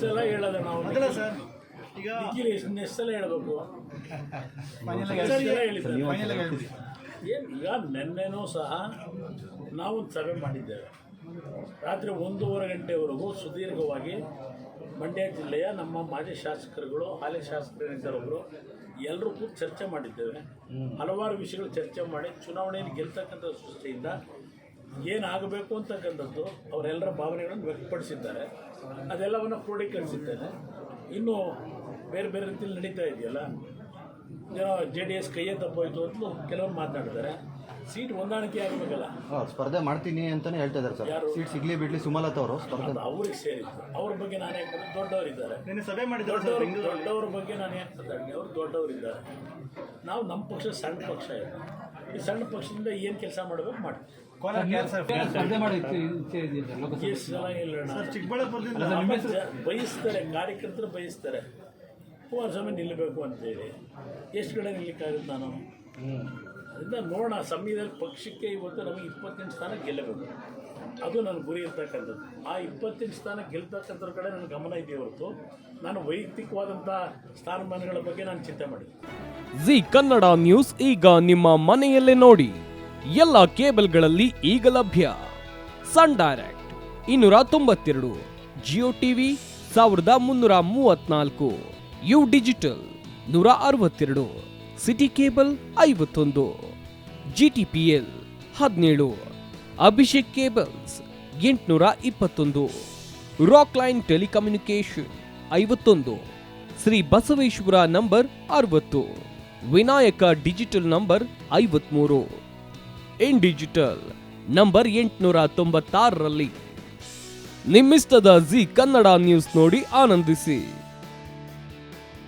ಸಲ ಹೇಳೋದು ನಾವು ಅದಲ್ಲ ಸರ್, ಈಗ ಎಷ್ಟು ಸಲ ಹೇಳಬೇಕು? ಏನು ಈಗ ನಿನ್ನೆನೂ ಸಹ ನಾವು ಸಭೆ ಮಾಡಿದ್ದೇವೆ. ರಾತ್ರಿ 1:30 ಗಂಟೆವರೆಗೂ ಸುದೀರ್ಘವಾಗಿ ಮಂಡ್ಯ ಜಿಲ್ಲೆಯ ನಮ್ಮ ಮಾಜಿ ಶಾಸಕರುಗಳು, ಹಾಲಿ ಶಾಸಕರಿದ್ದರೊಬ್ಬರು ಎಲ್ಲರೂ ಕೂಡ ಚರ್ಚೆ ಮಾಡಿದ್ದೇವೆ. ಹಲವಾರು ವಿಷಯಗಳು ಚರ್ಚೆ ಮಾಡಿ ಚುನಾವಣೆಯಲ್ಲಿ ಗೆಲ್ತಕ್ಕಂಥ ದೃಷ್ಟಿಯಿಂದ ಏನಾಗಬೇಕು ಅಂತಕ್ಕಂಥದ್ದು ಅವರೆಲ್ಲರ ಭಾವನೆಗಳನ್ನು ವ್ಯಕ್ತಪಡಿಸಿದ್ದಾರೆ. ಅದೆಲ್ಲವನ್ನು ಕ್ರೋಢೀಕರಿಸಿದ್ದೇನೆ. ಇನ್ನು ಬೇರೆ ಬೇರೆ ರೀತಿಯಲ್ಲಿ ನಡೀತಾ ಇದೆಯಲ್ಲ, ಏನೋ JDS ಕೈಯೇ ತಪ್ಪೋಯ್ತು ಅಂತ ಕೆಲವರು ಮಾತನಾಡಿದ್ದಾರೆ. ಸೀಟ್ ಹೊಂದಾಣಿಕೆ ಆಗಬೇಕಲ್ಲ, ಸ್ಪರ್ಧೆ ಮಾಡ್ತೀನಿ ಅಂತಾನೆ ಹೇಳ್ತಾ ಇದ್ದಾರೆ ಸರ್. ಸೀಟ್ ಸಿಗ್ಲಿ ಬಿಡ್ಲಿ ಸುಮಲತಾ ಅವರು ಸ್ಪರ್ಧೆ ಅವ್ರಿಗೆ ಸೇರಿತ್ತು. ಅವ್ರ ಬಗ್ಗೆ ನಾನು ಯಾಕೆ ದೊಡ್ಡವರಿದ್ದಾರೆ, ನಿನ್ನೆ ಸಭೆ ಮಾಡಿದ್ದಾರೆ ದೊಡ್ಡವ್ರ ಬಗ್ಗೆ ನಾನು ಯಾಕೆ ಮಾತಾಡ್ತೀನಿ? ಅವ್ರು ದೊಡ್ಡವರಿದ್ದಾರೆ. ನಾವು ನಮ್ಮ ಪಕ್ಷ ಸಣ್ಣ ಪಕ್ಷ ಇದೆ. ಈ ಸಣ್ಣ ಪಕ್ಷದಿಂದ ಏನು ಕೆಲಸ ಮಾಡಬೇಕು ಮಾಡ್ತೀವಿ. ಚಿಕ್ಕಬಳ್ಳಾಪುರದಿಂದ ಬಯಸ್ತಾರೆ, ಕಾರ್ಯಕರ್ತರು ಬಯಸ್ತಾರೆ ಕುಮಾರಸ್ವಾಮಿ ನಿಲ್ಲಬೇಕು ಅಂತೇಳಿ. ಎಷ್ಟು ಕಡೆ ನಿಲ್ಲಕ್ಕಾಗುತ್ತೆ ನಾನು? ಅದರಿಂದ ನೋಡೋಣ. ಸಮಯದಲ್ಲಿ ಪಕ್ಷಕ್ಕೆ ಇವತ್ತು ನಮಗೆ 28 ಸ್ಥಾನ ಗೆಲ್ಲಬೇಕು, ಅದು ನನ್ನ ಗುರಿ ಇರ್ತಕ್ಕಂಥದ್ದು. ಆ 28 ಸ್ಥಾನ ಗೆಲ್ತಕ್ಕಂಥವ್ರ ಕಡೆ ನನ್ನ ಗಮನ ಇದೆ ಹೊರತು ನಾನು ವೈಯಕ್ತಿಕವಾದಂಥ ಸ್ಥಾನಮಾನಗಳ ಬಗ್ಗೆ ನಾನು ಚಿಂತೆ ಮಾಡಿದ್ದೆ. ಜಿ ಕನ್ನಡ ನ್ಯೂಸ್ ಈಗ ನಿಮ್ಮ ಮನೆಯಲ್ಲೇ ನೋಡಿ. ಎಲ್ಲ ಕೇಬಲ್ಗಳಲ್ಲಿ ಈಗ ಲಭ್ಯ. Sun Direct 292, Jio TV 1334, U digital 162, City cable 51, GTPL 17, Abhishek cables 821, Rock line telecommunication 51, Shri Basaveshwara number 60, Vinayaka digital number 53, in digital number 896ರಲ್ಲಿ. ನಿಮ್ಮಿಸ್ತದ ಜಿ ಕನ್ನಡ ನ್ಯೂಸ್ ನೋಡಿ ಆನಂದಿಸಿ.